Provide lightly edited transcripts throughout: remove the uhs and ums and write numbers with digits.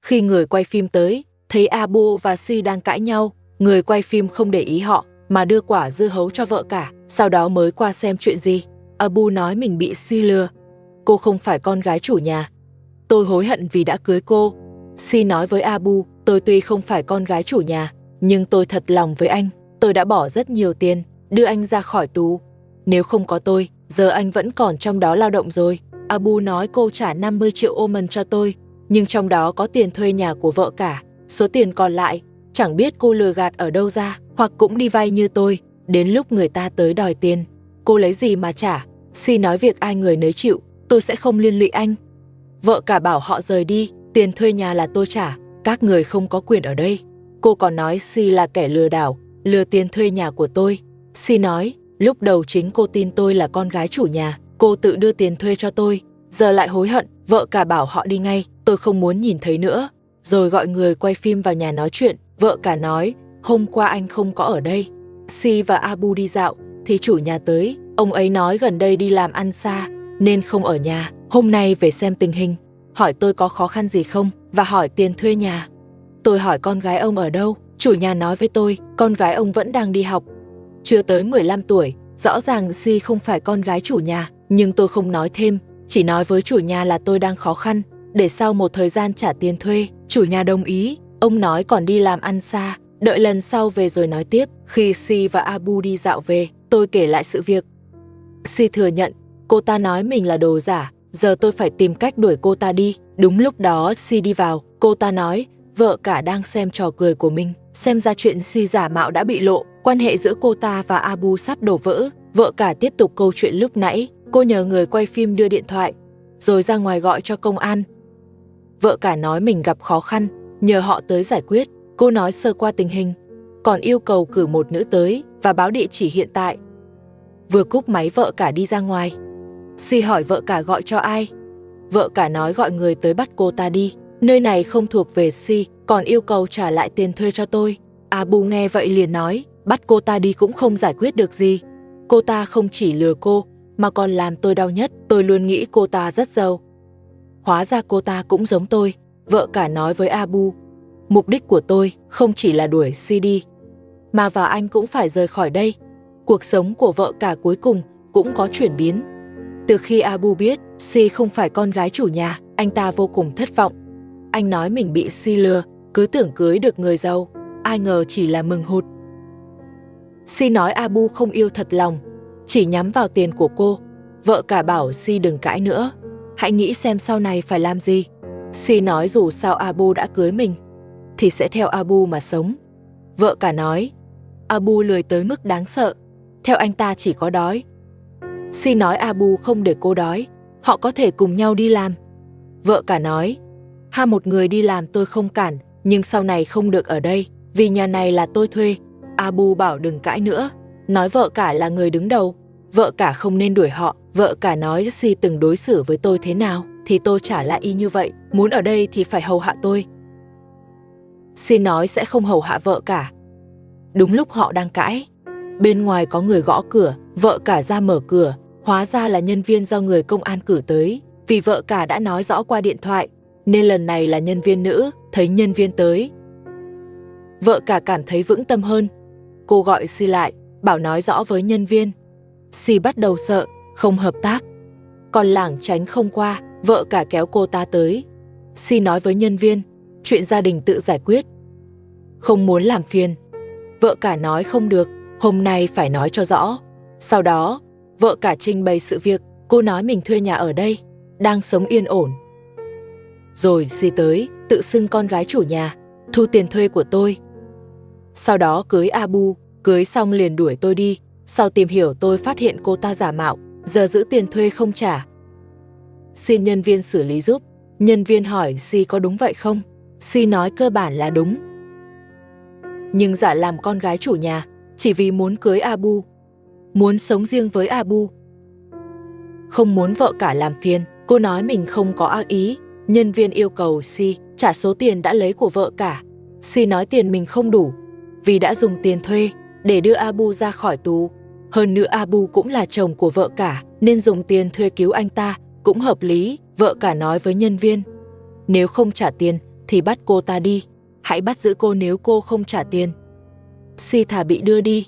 Khi người quay phim tới, thấy Abu và Si đang cãi nhau, người quay phim không để ý họ mà đưa quả dưa hấu cho vợ cả, sau đó mới qua xem chuyện gì. Abu nói mình bị Si lừa. Cô không phải con gái chủ nhà. Tôi hối hận vì đã cưới cô. Si nói với Abu, tôi tuy không phải con gái chủ nhà, nhưng tôi thật lòng với anh. Tôi đã bỏ rất nhiều tiền, đưa anh ra khỏi tù. Nếu không có tôi, giờ anh vẫn còn trong đó lao động rồi. Abu nói cô trả 50 triệu Oman cho tôi, nhưng trong đó có tiền thuê nhà của vợ cả. Số tiền còn lại, chẳng biết cô lừa gạt ở đâu ra, hoặc cũng đi vay như tôi. Đến lúc người ta tới đòi tiền, cô lấy gì mà trả? Si nói việc ai người nấy chịu, tôi sẽ không liên lụy anh. Vợ cả bảo họ rời đi, tiền thuê nhà là tôi trả, các người không có quyền ở đây. Cô còn nói Si là kẻ lừa đảo, lừa tiền thuê nhà của tôi. Si nói, lúc đầu chính cô tin tôi là con gái chủ nhà, cô tự đưa tiền thuê cho tôi, giờ lại hối hận. Vợ cả bảo họ đi ngay, tôi không muốn nhìn thấy nữa. Rồi gọi người quay phim vào nhà nói chuyện. Vợ cả nói, hôm qua anh không có ở đây. Si và Abu đi dạo, thì chủ nhà tới. Ông ấy nói gần đây đi làm ăn xa, nên không ở nhà. Hôm nay về xem tình hình, hỏi tôi có khó khăn gì không, và hỏi tiền thuê nhà. Tôi hỏi con gái ông ở đâu. Chủ nhà nói với tôi, con gái ông vẫn đang đi học, chưa tới 15 tuổi. Rõ ràng Si không phải con gái chủ nhà, nhưng tôi không nói thêm, chỉ nói với chủ nhà là tôi đang khó khăn, để sau một thời gian trả tiền thuê. Chủ nhà đồng ý, ông nói còn đi làm ăn xa, đợi lần sau về rồi nói tiếp. Khi Si và Abu đi dạo về, tôi kể lại sự việc. Si thừa nhận, cô ta nói mình là đồ giả, giờ tôi phải tìm cách đuổi cô ta đi. Đúng lúc đó Si đi vào, cô ta nói, vợ cả đang xem trò cười của mình. Xem ra chuyện Si giả mạo đã bị lộ, quan hệ giữa cô ta và Abu sắp đổ vỡ. Vợ cả tiếp tục câu chuyện lúc nãy, cô nhờ người quay phim đưa điện thoại, rồi ra ngoài gọi cho công an. Vợ cả nói mình gặp khó khăn, nhờ họ tới giải quyết. Cô nói sơ qua tình hình, còn yêu cầu cử một nữ tới và báo địa chỉ hiện tại. Vừa cúp máy vợ cả đi ra ngoài. Si hỏi vợ cả gọi cho ai. Vợ cả nói gọi người tới bắt cô ta đi. Nơi này không thuộc về Si, còn yêu cầu trả lại tiền thuê cho tôi. Abu nghe vậy liền nói, bắt cô ta đi cũng không giải quyết được gì. Cô ta không chỉ lừa cô, mà còn làm tôi đau nhất. Tôi luôn nghĩ cô ta rất giàu. Hóa ra cô ta cũng giống tôi. Vợ cả nói với Abu, mục đích của tôi không chỉ là đuổi Si đi, mà và anh cũng phải rời khỏi đây. Cuộc sống của vợ cả cuối cùng cũng có chuyển biến. Từ khi Abu biết Si không phải con gái chủ nhà, anh ta vô cùng thất vọng. Anh nói mình bị Si lừa, cứ tưởng cưới được người giàu, ai ngờ chỉ là mừng hụt. Si nói Abu không yêu thật lòng, chỉ nhắm vào tiền của cô. Vợ cả bảo Si đừng cãi nữa, hãy nghĩ xem sau này phải làm gì. Si nói dù sao Abu đã cưới mình, thì sẽ theo Abu mà sống. Vợ cả nói, Abu lười tới mức đáng sợ, theo anh ta chỉ có đói. Si nói Abu không để cô đói, họ có thể cùng nhau đi làm. Vợ cả nói, một người đi làm tôi không cản, nhưng sau này không được ở đây, vì nhà này là tôi thuê. Abu bảo đừng cãi nữa, nói vợ cả là người đứng đầu, vợ cả không nên đuổi họ. Vợ cả nói Si từng đối xử với tôi thế nào, thì tôi trả lại y như vậy, muốn ở đây thì phải hầu hạ tôi. Si nói sẽ không hầu hạ vợ cả. Đúng lúc họ đang cãi, bên ngoài có người gõ cửa. Vợ cả ra mở cửa, hóa ra là nhân viên do người công an cử tới. Vì vợ cả đã nói rõ qua điện thoại, nên lần này là nhân viên nữ. Thấy nhân viên tới, vợ cả cảm thấy vững tâm hơn. Cô gọi Si lại, bảo nói rõ với nhân viên. Si bắt đầu sợ, không hợp tác, còn lảng tránh không qua. Vợ cả kéo cô ta tới. Si nói với nhân viên, chuyện gia đình tự giải quyết, không muốn làm phiền. Vợ cả nói không được, hôm nay phải nói cho rõ. Sau đó, vợ cả trình bày sự việc. Cô nói mình thuê nhà ở đây, đang sống yên ổn. Rồi Si tới, tự xưng con gái chủ nhà, thu tiền thuê của tôi. Sau đó cưới Abu, cưới xong liền đuổi tôi đi. Sau tìm hiểu tôi phát hiện cô ta giả mạo, giờ giữ tiền thuê không trả. Xin nhân viên xử lý giúp. Nhân viên hỏi Si có đúng vậy không? Si nói cơ bản là đúng, nhưng giả làm con gái chủ nhà, chỉ vì muốn cưới Abu, muốn sống riêng với Abu, không muốn vợ cả làm phiền. Cô nói mình không có ác ý. Nhân viên yêu cầu Si trả số tiền đã lấy của vợ cả. Si nói tiền mình không đủ, vì đã dùng tiền thuê để đưa Abu ra khỏi tù. Hơn nữa Abu cũng là chồng của vợ cả, nên dùng tiền thuê cứu anh ta cũng hợp lý. Vợ cả nói với nhân viên, nếu không trả tiền, thì bắt cô ta đi. Hãy bắt giữ cô nếu cô không trả tiền. Si thà bị đưa đi,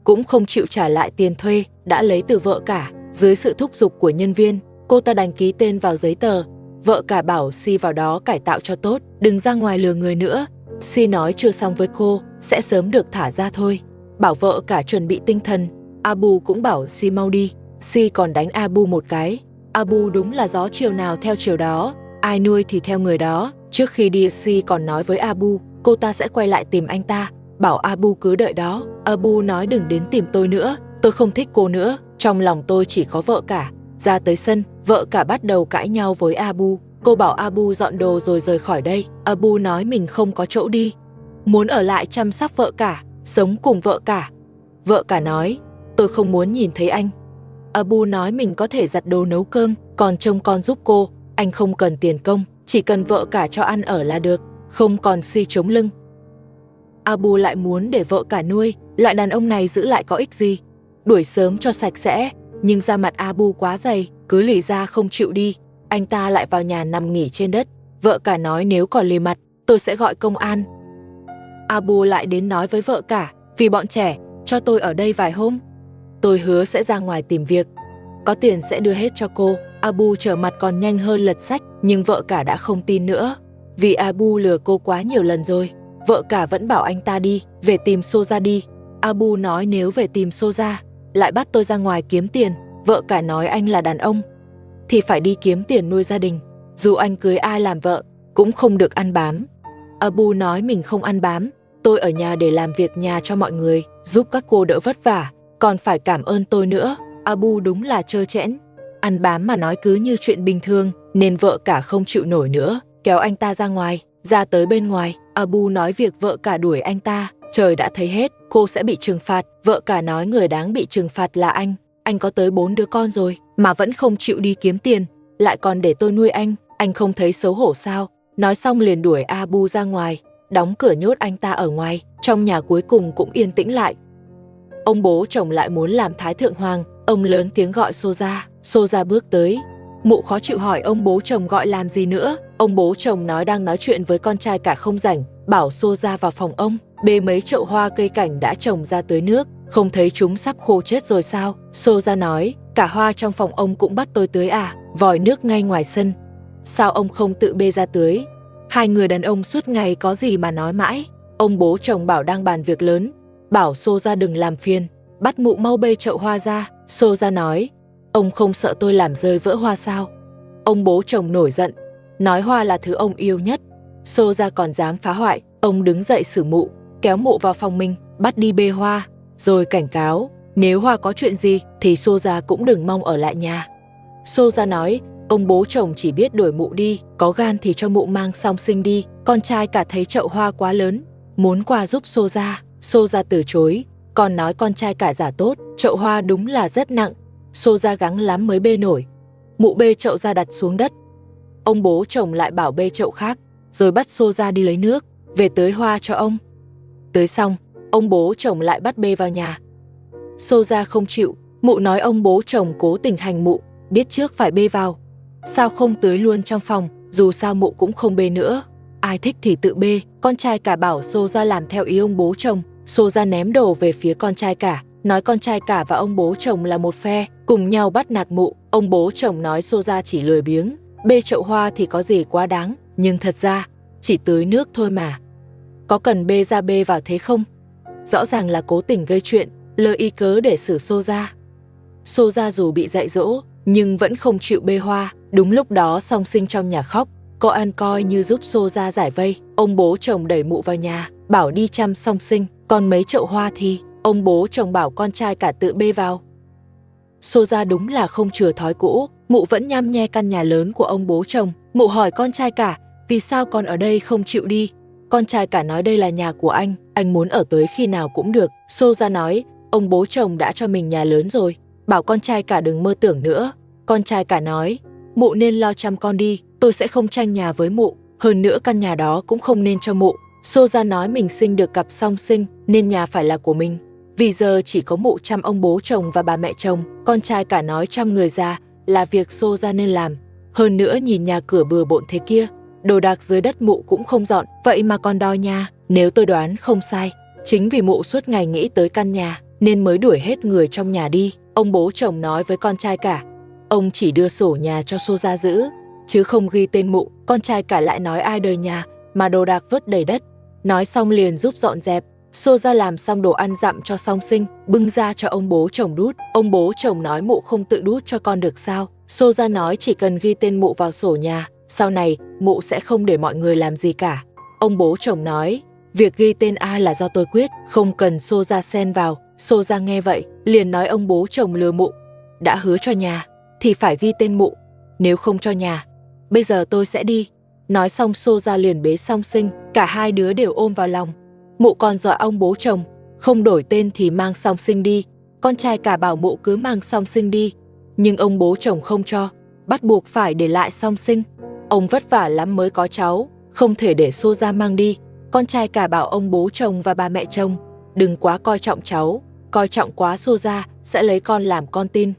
cũng không chịu trả lại tiền thuê đã lấy từ vợ cả. Dưới sự thúc giục của nhân viên, cô ta đành ký tên vào giấy tờ. Vợ cả bảo Si vào đó cải tạo cho tốt, đừng ra ngoài lừa người nữa. Si nói chưa xong với cô, sẽ sớm được thả ra thôi. Bảo vợ cả chuẩn bị tinh thần. Abu cũng bảo Si mau đi. Si còn đánh Abu một cái. Abu đúng là gió chiều nào theo chiều đó, ai nuôi thì theo người đó. Trước khi đi, Si còn nói với Abu cô ta sẽ quay lại tìm anh ta, bảo Abu cứ đợi đó. Abu nói đừng đến tìm tôi nữa, tôi không thích cô nữa, trong lòng tôi chỉ có vợ cả. Ra tới sân, vợ cả bắt đầu cãi nhau với Abu. Cô bảo Abu dọn đồ rồi rời khỏi đây. Abu nói mình không có chỗ đi, muốn ở lại chăm sóc vợ cả, sống cùng vợ cả. Vợ cả nói, tôi không muốn nhìn thấy anh. Abu nói mình có thể giặt đồ nấu cơm, còn trông con giúp cô. Anh không cần tiền công, chỉ cần vợ cả cho ăn ở là được, không còn Si chống lưng. Abu lại muốn để vợ cả nuôi, loại đàn ông này giữ lại có ích gì. Đuổi sớm cho sạch sẽ, nhưng da mặt Abu quá dày, cứ lì ra không chịu đi. Anh ta lại vào nhà nằm nghỉ trên đất. Vợ cả nói nếu còn lì mặt, tôi sẽ gọi công an. Abu lại đến nói với vợ cả, vì bọn trẻ, cho tôi ở đây vài hôm. Tôi hứa sẽ ra ngoài tìm việc, có tiền sẽ đưa hết cho cô. Abu trở mặt còn nhanh hơn lật sách, nhưng vợ cả đã không tin nữa. Vì Abu lừa cô quá nhiều lần rồi. Vợ cả vẫn bảo anh ta đi, về tìm Soja đi. Abu nói nếu về tìm Soja, lại bắt tôi ra ngoài kiếm tiền. Vợ cả nói anh là đàn ông, thì phải đi kiếm tiền nuôi gia đình. Dù anh cưới ai làm vợ, cũng không được ăn bám. Abu nói mình không ăn bám, tôi ở nhà để làm việc nhà cho mọi người, giúp các cô đỡ vất vả, còn phải cảm ơn tôi nữa. Abu đúng là trơ trẽn, ăn bám mà nói cứ như chuyện bình thường, nên vợ cả không chịu nổi nữa, kéo anh ta ra ngoài. Ra tới bên ngoài, Abu nói việc vợ cả đuổi anh ta, trời đã thấy hết, cô sẽ bị trừng phạt. Vợ cả nói người đáng bị trừng phạt là anh có tới 4 đứa con rồi, mà vẫn không chịu đi kiếm tiền, lại còn để tôi nuôi anh không thấy xấu hổ sao? Nói xong liền đuổi Abu ra ngoài, đóng cửa nhốt anh ta ở ngoài. Trong nhà cuối cùng cũng yên tĩnh lại. Ông bố chồng lại muốn làm thái thượng hoàng, ông lớn tiếng gọi Soja. Soja bước tới. Mụ khó chịu hỏi ông bố chồng gọi làm gì nữa. Ông bố chồng nói đang nói chuyện với con trai cả không rảnh, bảo Soja vào phòng ông, bê mấy chậu hoa cây cảnh đã trồng ra tưới nước. Không thấy chúng sắp khô chết rồi sao? Soja nói, cả hoa trong phòng ông cũng bắt tôi tưới à? Vòi nước ngay ngoài sân, sao ông không tự bê ra tưới? Hai người đàn ông suốt ngày có gì mà nói mãi. Ông bố chồng bảo đang bàn việc lớn, bảo Soja đừng làm phiền, bắt mụ mau bê chậu hoa ra. Soja nói, ông không sợ tôi làm rơi vỡ hoa sao? Ông bố chồng nổi giận, nói hoa là thứ ông yêu nhất, Soja còn dám phá hoại. Ông đứng dậy xử mụ, kéo mụ vào phòng mình, bắt đi bê hoa, rồi cảnh cáo nếu hoa có chuyện gì thì Soja cũng đừng mong ở lại nhà. Soja nói, ông bố chồng chỉ biết đuổi mụ đi, có gan thì cho mụ mang song sinh đi. Con trai cả thấy chậu hoa quá lớn, muốn qua giúp Soja. Soja từ chối, còn nói con trai cả giả tốt, chậu hoa đúng là rất nặng, Soja gắng lắm mới bê nổi. Mụ bê chậu ra đặt xuống đất. Ông bố chồng lại bảo bê chậu khác, rồi bắt Soja đi lấy nước, về tưới hoa cho ông. Tưới xong, ông bố chồng lại bắt bê vào nhà. Soja không chịu, mụ nói ông bố chồng cố tình hành mụ, biết trước phải bê vào, sao không tưới luôn trong phòng, dù sao mụ cũng không bê nữa. Ai thích thì tự bê. Con trai cả bảo Soja làm theo ý ông bố chồng. Soja ném đồ về phía con trai cả, nói con trai cả và ông bố chồng là một phe, cùng nhau bắt nạt mụ. Ông bố chồng nói Soja chỉ lười biếng, bê chậu hoa thì có gì quá đáng, nhưng thật ra chỉ tưới nước thôi mà, có cần bê ra bê vào thế không? Rõ ràng là cố tình gây chuyện, lơ y cớ để xử Soja. Soja dù bị dạy dỗ nhưng vẫn không chịu bê hoa. Đúng lúc đó song sinh trong nhà khóc, cô ăn coi như giúp Soja giải vây. Ông bố chồng đẩy mụ vào nhà, bảo đi chăm song sinh, còn mấy chậu hoa thì ông bố chồng bảo con trai cả tự bê vào. Soja đúng là không chừa thói cũ, mụ vẫn nhăm nhe căn nhà lớn của ông bố chồng. Mụ hỏi con trai cả, vì sao con ở đây không chịu đi? Con trai cả nói đây là nhà của anh muốn ở tới khi nào cũng được. Soja nói, ông bố chồng đã cho mình nhà lớn rồi, bảo con trai cả đừng mơ tưởng nữa. Con trai cả nói, mụ nên lo chăm con đi, tôi sẽ không tranh nhà với mụ, hơn nữa căn nhà đó cũng không nên cho mụ. Soja nói mình sinh được cặp song sinh nên nhà phải là của mình, vì giờ chỉ có mụ chăm ông bố chồng và bà mẹ chồng. Con trai cả nói chăm người già là việc Soja nên làm, hơn nữa nhìn nhà cửa bừa bộn thế kia, đồ đạc dưới đất mụ cũng không dọn, vậy mà còn đòi nhà. Nếu tôi đoán không sai, chính vì mụ suốt ngày nghĩ tới căn nhà nên mới đuổi hết người trong nhà đi. Ông bố chồng nói với con trai cả. Ông chỉ đưa sổ nhà cho Soja giữ, chứ không ghi tên mụ. Con trai cả lại nói ai đời nhà mà đồ đạc vứt đầy đất. Nói xong liền giúp dọn dẹp. Soja làm xong đồ ăn dặm cho Song Sinh, bưng ra cho ông bố chồng đút. Ông bố chồng nói mụ không tự đút cho con được sao. Soja nói chỉ cần ghi tên mụ vào sổ nhà, sau này mụ sẽ không để mọi người làm gì cả. Ông bố chồng nói, việc ghi tên ai là do tôi quyết, không cần Soja xen vào. Soja nghe vậy, liền nói ông bố chồng lừa mụ. Đã hứa cho nhà, thì phải ghi tên mụ, nếu không cho nhà. Bây giờ tôi sẽ đi. Nói xong Soja liền bế Song Sinh, cả hai đứa đều ôm vào lòng. Mụ còn dọa ông bố chồng, không đổi tên thì mang Song Sinh đi. Con trai cả bảo mụ cứ mang Song Sinh đi, nhưng ông bố chồng không cho, bắt buộc phải để lại Song Sinh. Ông vất vả lắm mới có cháu, không thể để Soja mang đi. Con trai cả bảo ông bố chồng và bà mẹ chồng, đừng quá coi trọng cháu, coi trọng quá Soja sẽ lấy con làm con tin.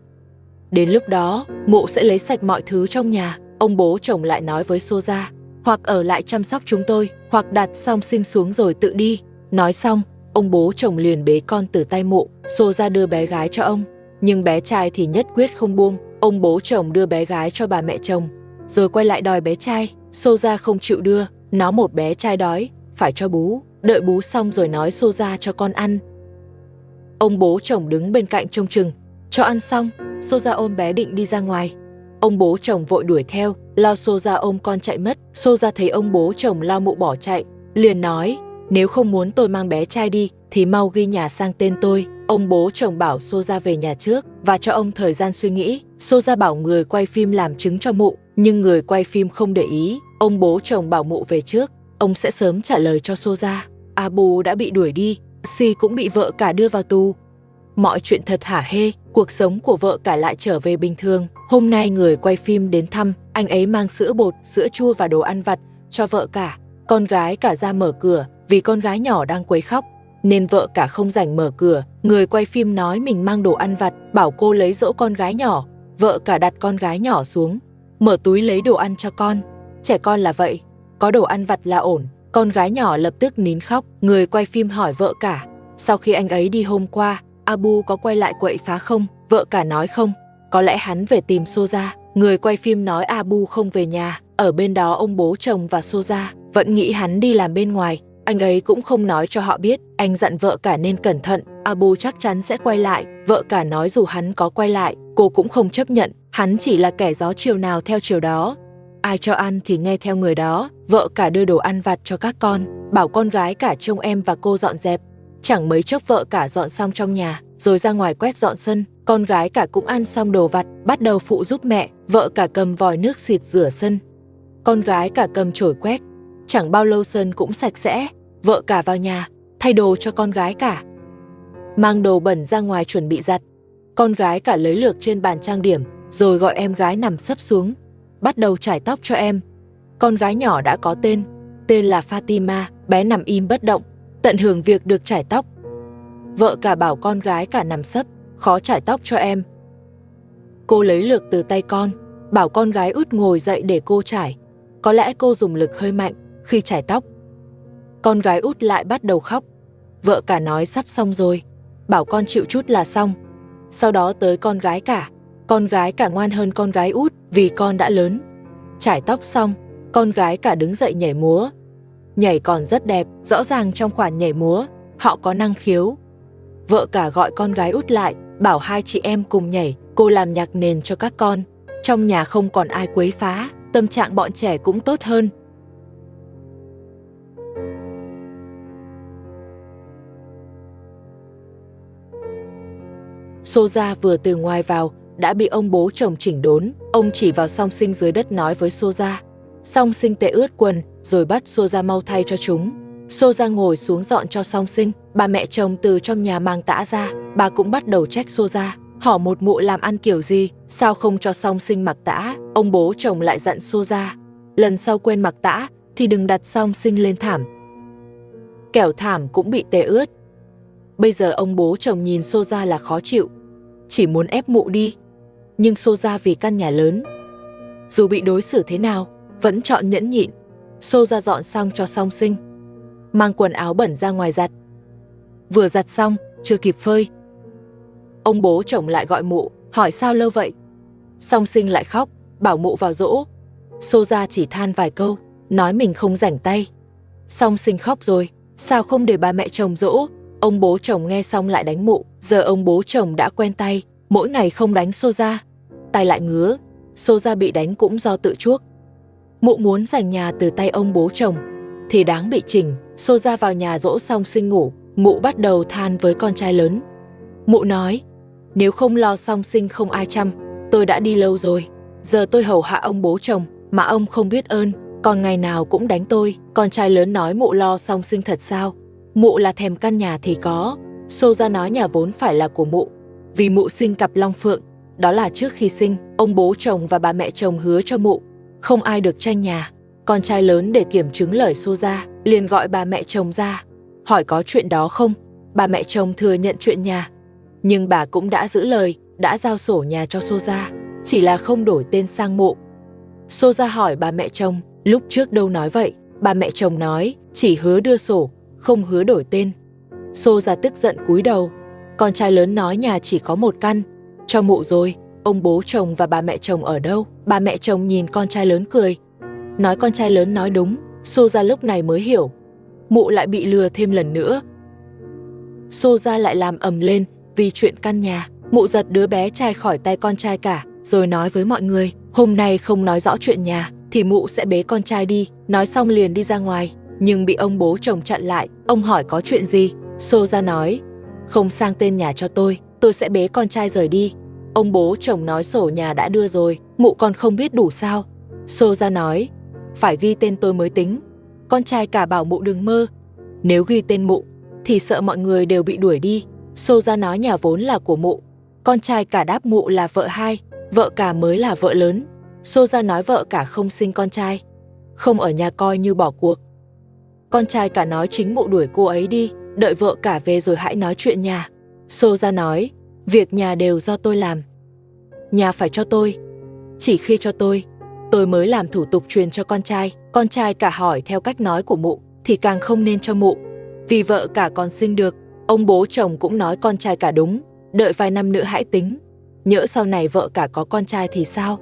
Đến lúc đó, mụ sẽ lấy sạch mọi thứ trong nhà. Ông bố chồng lại nói với Soja, hoặc ở lại chăm sóc chúng tôi, hoặc đặt Song Sinh xuống rồi tự đi. Nói xong, ông bố chồng liền bế con từ tay mụ. Soja đưa bé gái cho ông, nhưng bé trai thì nhất quyết không buông. Ông bố chồng đưa bé gái cho bà mẹ chồng, rồi quay lại đòi bé trai. Soja không chịu đưa, nó một bé trai đói, phải cho bú. Đợi bú xong rồi nói Soja cho con ăn. Ông bố chồng đứng bên cạnh trông chừng. Cho ăn xong, Soja ôm bé định đi ra ngoài. Ông bố chồng vội đuổi theo, lo Soja ôm con chạy mất. Soja thấy ông bố chồng lao mụ bỏ chạy, liền nói, nếu không muốn tôi mang bé trai đi thì mau ghi nhà sang tên tôi. Ông bố chồng bảo Soja về nhà trước và cho ông thời gian suy nghĩ. Soja bảo người quay phim làm chứng cho mụ, nhưng người quay phim không để ý. Ông bố chồng bảo mụ về trước, ông sẽ sớm trả lời cho Soja. Abu đã bị đuổi đi, Si cũng bị vợ cả đưa vào tù. Mọi chuyện thật hả hê, cuộc sống của vợ cả lại trở về bình thường. Hôm nay người quay phim đến thăm, anh ấy mang sữa bột, sữa chua và đồ ăn vặt cho vợ cả. Con gái cả ra mở cửa, vì con gái nhỏ đang quấy khóc, nên vợ cả không rảnh mở cửa. Người quay phim nói mình mang đồ ăn vặt, bảo cô lấy dỗ con gái nhỏ. Vợ cả đặt con gái nhỏ xuống, mở túi lấy đồ ăn cho con. Trẻ con là vậy, có đồ ăn vặt là ổn. Con gái nhỏ lập tức nín khóc. Người quay phim hỏi vợ cả, sau khi anh ấy đi hôm qua, Abu có quay lại quậy phá không? Vợ cả nói không, có lẽ hắn về tìm Soja. Người quay phim nói Abu không về nhà, ở bên đó ông bố chồng và Soja vẫn nghĩ hắn đi làm bên ngoài. Anh ấy cũng không nói cho họ biết. Anh dặn vợ cả nên cẩn thận, Abu chắc chắn sẽ quay lại. Vợ cả nói dù hắn có quay lại, cô cũng không chấp nhận, hắn chỉ là kẻ gió chiều nào theo chiều đó. Ai cho ăn thì nghe theo người đó. Vợ cả đưa đồ ăn vặt cho các con, bảo con gái cả trông em và cô dọn dẹp. Chẳng mấy chốc vợ cả dọn xong trong nhà, rồi ra ngoài quét dọn sân. Con gái cả cũng ăn xong đồ vặt, bắt đầu phụ giúp mẹ. Vợ cả cầm vòi nước xịt rửa sân, con gái cả cầm chổi quét. Chẳng bao lâu sân cũng sạch sẽ. Vợ cả vào nhà, thay đồ cho con gái cả, mang đồ bẩn ra ngoài chuẩn bị giặt. Con gái cả lấy lược trên bàn trang điểm, rồi gọi em gái nằm sấp xuống, bắt đầu chải tóc cho em. Con gái nhỏ đã có tên là Fatima. Bé nằm im bất động, tận hưởng việc được chải tóc. Vợ cả bảo con gái cả nằm sấp, khó chải tóc cho em. Cô lấy lược từ tay con, bảo con gái út ngồi dậy để cô chải. Có lẽ cô dùng lực hơi mạnh khi chải tóc. Con gái út lại bắt đầu khóc. Vợ cả nói sắp xong rồi, bảo con chịu chút là xong. Sau đó tới con gái cả. Con gái cả ngoan hơn con gái út vì con đã lớn. Chải tóc xong, con gái cả đứng dậy nhảy múa. Nhảy còn rất đẹp, rõ ràng trong khoản nhảy múa, họ có năng khiếu. Vợ cả gọi con gái út lại, bảo hai chị em cùng nhảy. Cô làm nhạc nền cho các con. Trong nhà không còn ai quấy phá, tâm trạng bọn trẻ cũng tốt hơn. Soja vừa từ ngoài vào, đã bị ông bố chồng chỉnh đốn. Ông chỉ vào Song Sinh dưới đất nói với Soja. Song Sinh tệ ướt quần, rồi bắt Soja mau thay cho chúng. Soja ngồi xuống dọn cho Song Sinh. Bà mẹ chồng từ trong nhà mang tã ra, bà cũng bắt đầu trách Soja. Hỏi một mụ làm ăn kiểu gì, sao không cho Song Sinh mặc tã. Ông bố chồng lại dặn Soja, lần sau quên mặc tã thì đừng đặt Song Sinh lên thảm, kẻo thảm cũng bị tê ướt. Bây giờ ông bố chồng nhìn Soja là khó chịu, chỉ muốn ép mụ đi. Nhưng Soja vì căn nhà lớn, dù bị đối xử thế nào, vẫn chọn nhẫn nhịn. Xô ra dọn xong cho Song Sinh, mang quần áo bẩn ra ngoài giặt. Vừa giặt xong, chưa kịp phơi, ông bố chồng lại gọi mụ, hỏi sao lâu vậy. Song Sinh lại khóc, bảo mụ vào dỗ. Xô ra chỉ than vài câu, nói mình không rảnh tay. Song Sinh khóc rồi, sao không để ba mẹ chồng dỗ. Ông bố chồng nghe xong lại đánh mụ. Giờ ông bố chồng đã quen tay, mỗi ngày không đánh Xô ra, tay lại ngứa. Xô ra bị đánh cũng do tự chuốc. Mụ muốn giành nhà từ tay ông bố chồng thì đáng bị chỉnh. Xô ra vào nhà dỗ Song Sinh ngủ, mụ bắt đầu than với con trai lớn. Mụ nói, nếu không lo Song Sinh không ai chăm, tôi đã đi lâu rồi. Giờ tôi hầu hạ ông bố chồng mà ông không biết ơn, còn ngày nào cũng đánh tôi. Con trai lớn nói mụ lo Song Sinh thật sao? Mụ là thèm căn nhà thì có. Xô ra nói nhà vốn phải là của mụ, vì mụ sinh cặp long phượng. Đó là trước khi sinh, ông bố chồng và bà mẹ chồng hứa cho mụ không ai được tranh nhà. Con trai lớn để kiểm chứng lời Xô ra, liền gọi bà mẹ chồng ra, hỏi có chuyện đó không. Bà mẹ chồng thừa nhận chuyện nhà, nhưng bà cũng đã giữ lời, đã giao sổ nhà cho Xô ra, chỉ là không đổi tên sang mụ. Xô ra hỏi bà mẹ chồng, lúc trước đâu nói vậy. Bà mẹ chồng nói, chỉ hứa đưa sổ, không hứa đổi tên. Xô ra tức giận cúi đầu. Con trai lớn nói nhà chỉ có một căn, cho mụ rồi, ông bố chồng và bà mẹ chồng ở đâu? Bà mẹ chồng nhìn con trai lớn cười, nói con trai lớn nói đúng. Xô ra lúc này mới hiểu, mụ lại bị lừa thêm lần nữa. Xô ra lại làm ầm lên vì chuyện căn nhà. Mụ giật đứa bé trai khỏi tay con trai cả, rồi nói với mọi người, hôm nay không nói rõ chuyện nhà thì mụ sẽ bế con trai đi. Nói xong liền đi ra ngoài, nhưng bị ông bố chồng chặn lại. Ông hỏi có chuyện gì? Xô ra nói, không sang tên nhà cho tôi sẽ bế con trai rời đi. Ông bố chồng nói sổ nhà đã đưa rồi, mụ còn không biết đủ sao? Xô ra nói, phải ghi tên tôi mới tính. Con trai cả bảo mụ đừng mơ, nếu ghi tên mụ thì sợ mọi người đều bị đuổi đi. Xô ra nói nhà vốn là của mụ. Con trai cả đáp mụ là vợ hai, vợ cả mới là vợ lớn. Xô ra nói vợ cả không sinh con trai, không ở nhà coi như bỏ cuộc. Con trai cả nói chính mụ đuổi cô ấy đi, đợi vợ cả về rồi hãy nói chuyện nhà. Xô ra nói, việc nhà đều do tôi làm, nhà phải cho tôi, chỉ khi cho tôi mới làm thủ tục truyền cho con trai. Con trai cả hỏi theo cách nói của mụ thì càng không nên cho mụ, vì vợ cả còn sinh được. Ông bố chồng cũng nói con trai cả đúng, đợi vài năm nữa hãy tính, nhỡ sau này vợ cả có con trai thì sao?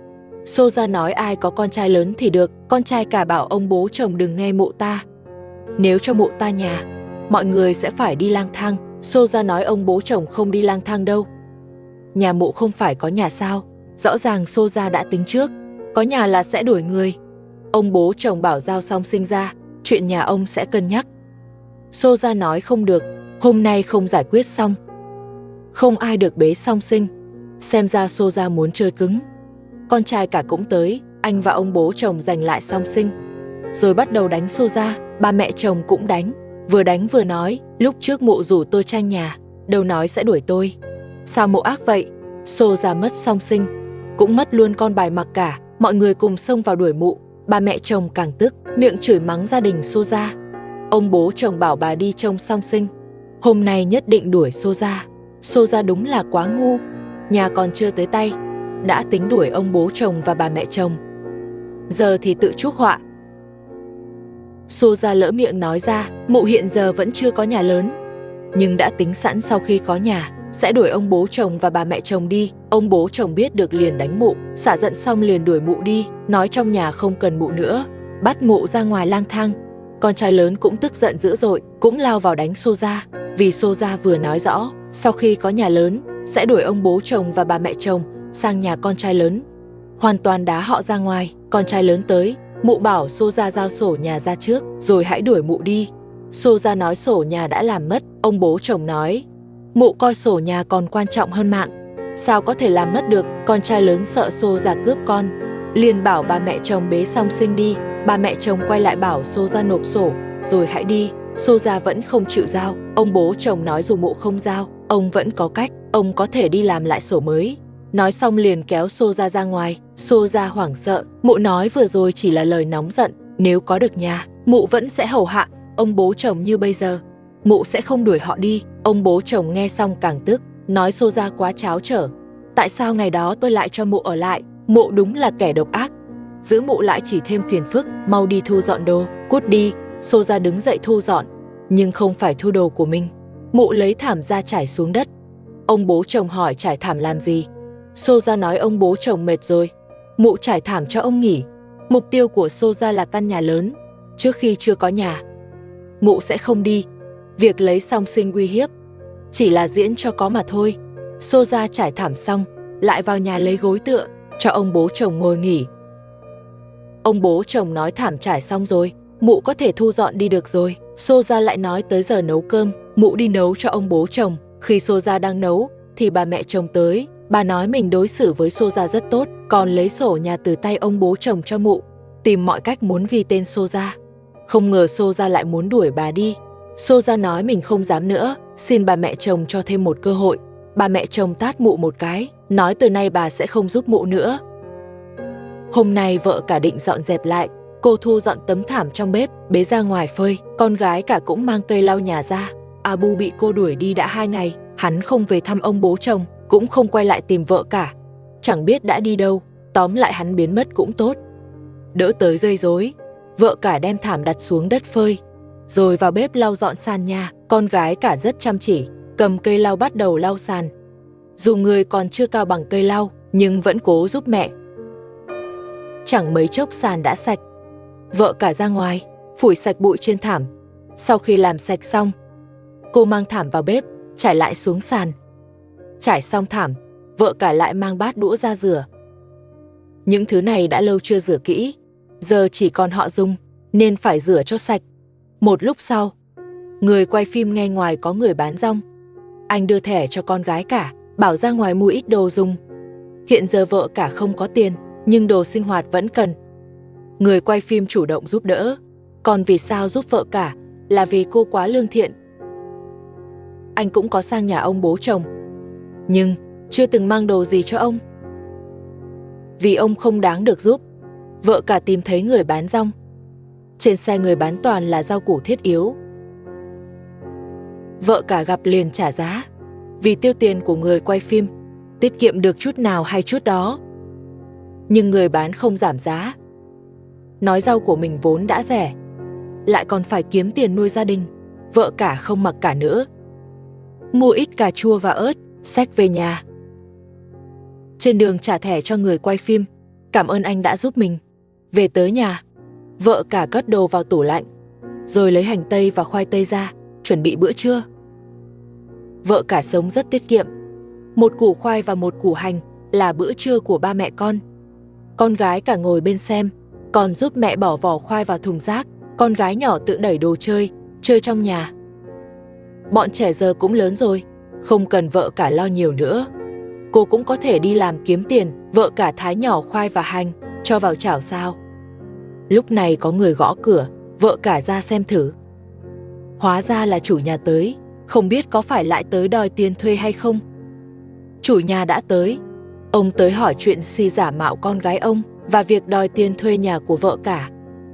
Xô ra nói ai có con trai lớn thì được. Con trai cả bảo ông bố chồng đừng nghe mụ ta, nếu cho mụ ta nhà, mọi người sẽ phải đi lang thang. Xô ra nói ông bố chồng không đi lang thang đâu, nhà mụ không phải có nhà sao? Rõ ràng Xô ra đã tính trước, có nhà là sẽ đuổi người. Ông bố chồng bảo giao Song Sinh ra, chuyện nhà ông sẽ cân nhắc. Xô ra nói không được, hôm nay không giải quyết xong, không ai được bế Song Sinh. Xem ra Xô ra muốn chơi cứng. Con trai cả cũng tới, anh và ông bố chồng giành lại Song Sinh, rồi bắt đầu đánh Xô ra. Ba mẹ chồng cũng đánh vừa nói, lúc trước mụ rủ tôi tranh nhà, đâu nói sẽ đuổi tôi, sao mụ ác vậy? Xô ra mất Song Sinh, cũng mất luôn con bài mặc cả. Mọi người cùng xông vào đuổi mụ. Ba mẹ chồng càng tức, miệng chửi mắng gia đình Xô ra. Ông bố chồng bảo bà đi trông Song Sinh, hôm nay nhất định đuổi Xô ra. Xô ra đúng là quá ngu, nhà còn chưa tới tay đã tính đuổi ông bố chồng và bà mẹ chồng, giờ thì tự chuốc họa. Xô ra lỡ miệng nói ra, mụ hiện giờ vẫn chưa có nhà lớn, nhưng đã tính sẵn sau khi có nhà sẽ đuổi ông bố chồng và bà mẹ chồng đi. Ông bố chồng biết được liền đánh mụ, xả giận xong liền đuổi mụ đi, nói trong nhà không cần mụ nữa, bắt mụ ra ngoài lang thang. Con trai lớn cũng tức giận dữ dội, cũng lao vào đánh Xô ra, vì Xô ra vừa nói rõ sau khi có nhà lớn sẽ đuổi ông bố chồng và bà mẹ chồng sang nhà con trai lớn, hoàn toàn đá họ ra ngoài. Con trai lớn tới, mụ bảo Xô ra giao sổ nhà ra trước rồi hãy đuổi mụ đi. Xô ra nói sổ nhà đã làm mất. Ông bố chồng nói, mụ coi sổ nhà còn quan trọng hơn mạng, sao có thể làm mất được. Con trai lớn sợ Xô ra cướp con, liền bảo bà mẹ chồng bế Song Sinh đi. Bà mẹ chồng quay lại bảo Xô ra nộp sổ rồi hãy đi. Xô ra vẫn không chịu giao. Ông bố chồng nói dù mụ không giao, ông vẫn có cách, ông có thể đi làm lại sổ mới. Nói xong liền kéo Xô ra ra ngoài. Xô ra hoảng sợ, mụ nói vừa rồi chỉ là lời nóng giận, nếu có được nhà, mụ vẫn sẽ hầu hạ ông bố chồng như bây giờ, mụ sẽ không đuổi họ đi. Ông bố chồng nghe xong càng tức, nói Xô ra quá tráo trở, tại sao ngày đó tôi lại cho mụ ở lại, mụ đúng là kẻ độc ác, giữ mụ lại chỉ thêm phiền phức, mau đi thu dọn đồ. Cút đi, Xô Gia đứng dậy thu dọn, nhưng không phải thu đồ của mình. Mụ lấy thảm ra trải xuống đất. Ông bố chồng hỏi trải thảm làm gì. Xô Gia nói ông bố chồng mệt rồi. Mụ trải thảm cho ông nghỉ. Mục tiêu của Xô Gia là căn nhà lớn. Trước khi chưa có nhà, mụ sẽ không đi. Việc lấy song sinh uy hiếp chỉ là diễn cho có mà thôi. Xô Gia trải thảm xong, lại vào nhà lấy gối tựa, cho ông bố chồng ngồi nghỉ. Ông bố chồng nói thảm trải xong rồi, mụ có thể thu dọn đi được rồi. Xô Gia lại nói tới giờ nấu cơm, mụ đi nấu cho ông bố chồng. Khi Xô Gia đang nấu, thì bà mẹ chồng tới. Bà nói mình đối xử với Xô Gia rất tốt, còn lấy sổ nhà từ tay ông bố chồng cho mụ, tìm mọi cách muốn ghi tên Xô Gia. Không ngờ Xô Gia lại muốn đuổi bà đi. Xô Gia nói mình không dám nữa, xin bà mẹ chồng cho thêm một cơ hội. Bà mẹ chồng tát mụ một cái, nói từ nay bà sẽ không giúp mụ nữa. Hôm nay vợ cả định dọn dẹp lại, cô thu dọn tấm thảm trong bếp, bế ra ngoài phơi. Con gái cả cũng mang cây lau nhà ra. Abu bị cô đuổi đi đã 2 ngày, hắn không về thăm ông bố chồng, cũng không quay lại tìm vợ cả. Chẳng biết đã đi đâu, tóm lại hắn biến mất cũng tốt. Đỡ tới gây rối, vợ cả đem thảm đặt xuống đất phơi, rồi vào bếp lau dọn sàn nhà. Con gái cả rất chăm chỉ, cầm cây lau bắt đầu lau sàn. Dù người còn chưa cao bằng cây lau, nhưng vẫn cố giúp mẹ. Chẳng mấy chốc sàn đã sạch. Vợ cả ra ngoài, phủi sạch bụi trên thảm. Sau khi làm sạch xong, cô mang thảm vào bếp, trải lại xuống sàn. Trải xong thảm, vợ cả lại mang bát đũa ra rửa. Những thứ này đã lâu chưa rửa kỹ, giờ chỉ còn họ dùng, nên phải rửa cho sạch. Một lúc sau, người quay phim nghe ngoài có người bán rong. Anh đưa thẻ cho con gái cả, bảo ra ngoài mua ít đồ dùng. Hiện giờ vợ cả không có tiền, nhưng đồ sinh hoạt vẫn cần. Người quay phim chủ động giúp đỡ. Còn vì sao giúp vợ cả? Là vì cô quá lương thiện. Anh cũng có sang nhà ông bố chồng, nhưng chưa từng mang đồ gì cho ông, vì ông không đáng được giúp. Vợ cả tìm thấy người bán rong. Trên xe người bán toàn là rau củ thiết yếu. Vợ cả gặp liền trả giá, vì tiêu tiền của người quay phim, tiết kiệm được chút nào hay chút đó. Nhưng người bán không giảm giá, nói rau của mình vốn đã rẻ, lại còn phải kiếm tiền nuôi gia đình. Vợ cả không mặc cả nữa, mua ít cà chua và ớt, xách về nhà. Trên đường trả thẻ cho người quay phim, cảm ơn anh đã giúp mình. Về tới nhà, vợ cả cất đồ vào tủ lạnh, rồi lấy hành tây và khoai tây ra, chuẩn bị bữa trưa. Vợ cả sống rất tiết kiệm. 1 củ khoai và 1 củ hành là bữa trưa của ba mẹ con. Con gái cả ngồi bên xem, còn giúp mẹ bỏ vỏ khoai vào thùng rác. Con gái nhỏ tự đẩy đồ chơi trong nhà. Bọn trẻ giờ cũng lớn rồi, không cần vợ cả lo nhiều nữa. Cô cũng có thể đi làm kiếm tiền. Vợ cả thái nhỏ khoai và hành, cho vào chảo sao. Lúc này có người gõ cửa, vợ cả ra xem thử. Hóa ra là chủ nhà tới, không biết có phải lại tới đòi tiền thuê hay không. Chủ nhà đã tới. Ông tới hỏi chuyện Si giả mạo con gái ông và việc đòi tiền thuê nhà của vợ cả.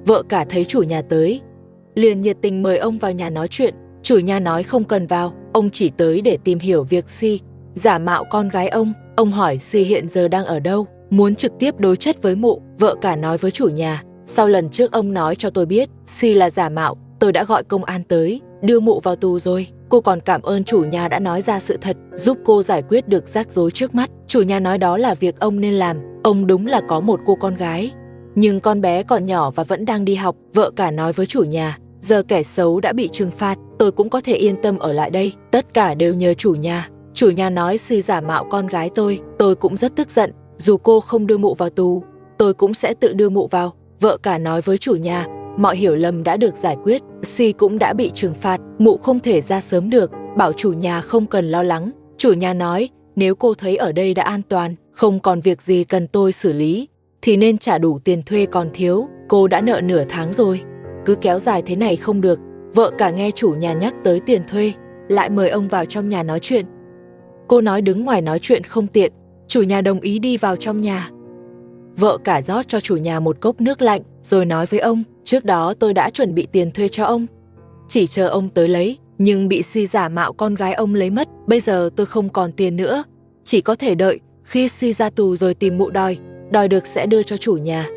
Vợ cả thấy chủ nhà tới, liền nhiệt tình mời ông vào nhà nói chuyện. Chủ nhà nói không cần vào, ông chỉ tới để tìm hiểu việc Si giả mạo con gái ông. Ông hỏi Si hiện giờ đang ở đâu, muốn trực tiếp đối chất với mụ. Vợ cả nói với chủ nhà, sau lần trước ông nói cho tôi biết Si là giả mạo, tôi đã gọi công an tới, đưa mụ vào tù rồi. Cô còn cảm ơn chủ nhà đã nói ra sự thật, giúp cô giải quyết được rắc rối trước mắt. Chủ nhà nói đó là việc ông nên làm. Ông đúng là có một cô con gái, nhưng con bé còn nhỏ và vẫn đang đi học. Vợ cả nói với chủ nhà, giờ kẻ xấu đã bị trừng phạt, tôi cũng có thể yên tâm ở lại đây. Tất cả đều nhờ chủ nhà. Chủ nhà nói Si giả mạo con gái tôi cũng rất tức giận. Dù cô không đưa mụ vào tù, tôi cũng sẽ tự đưa mụ vào. Vợ cả nói với chủ nhà, mọi hiểu lầm đã được giải quyết, Si cũng đã bị trừng phạt, mụ không thể ra sớm được, bảo chủ nhà không cần lo lắng. Chủ nhà nói, nếu cô thấy ở đây đã an toàn, không còn việc gì cần tôi xử lý, thì nên trả đủ tiền thuê còn thiếu, cô đã nợ nửa tháng rồi. Cứ kéo dài thế này không được. Vợ cả nghe chủ nhà nhắc tới tiền thuê, lại mời ông vào trong nhà nói chuyện. Cô nói đứng ngoài nói chuyện không tiện, chủ nhà đồng ý đi vào trong nhà. Vợ cả rót cho chủ nhà một cốc nước lạnh, rồi nói với ông, trước đó tôi đã chuẩn bị tiền thuê cho ông, chỉ chờ ông tới lấy, nhưng bị Si giả mạo con gái ông lấy mất. Bây giờ tôi không còn tiền nữa, chỉ có thể đợi khi Si ra tù rồi tìm mụ đòi được sẽ đưa cho chủ nhà.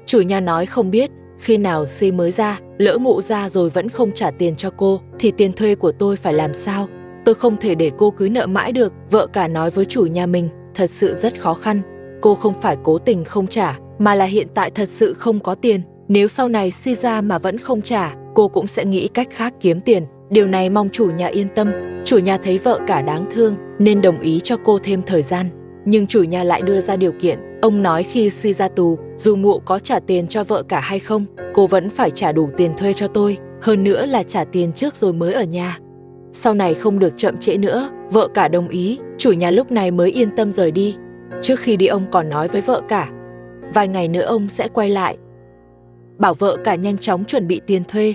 Chủ nhà nói không biết, khi nào Si mới ra, lỡ mụ ra rồi vẫn không trả tiền cho cô, thì tiền thuê của tôi phải làm sao? Tôi không thể để cô cứ nợ mãi được, vợ cả nói với chủ nhà mình, thật sự rất khó khăn. Cô không phải cố tình không trả, mà là hiện tại thật sự không có tiền. Nếu sau này Si ra mà vẫn không trả, cô cũng sẽ nghĩ cách khác kiếm tiền. Điều này mong chủ nhà yên tâm. Chủ nhà thấy vợ cả đáng thương nên đồng ý cho cô thêm thời gian. Nhưng chủ nhà lại đưa ra điều kiện. Ông nói khi Si ra tù, dù mụ có trả tiền cho vợ cả hay không, cô vẫn phải trả đủ tiền thuê cho tôi. Hơn nữa là trả tiền trước rồi mới ở nhà. Sau này không được chậm trễ nữa. Vợ cả đồng ý, chủ nhà lúc này mới yên tâm rời đi. Trước khi đi ông còn nói với vợ cả, vài ngày nữa ông sẽ quay lại, bảo vợ cả nhanh chóng chuẩn bị tiền thuê.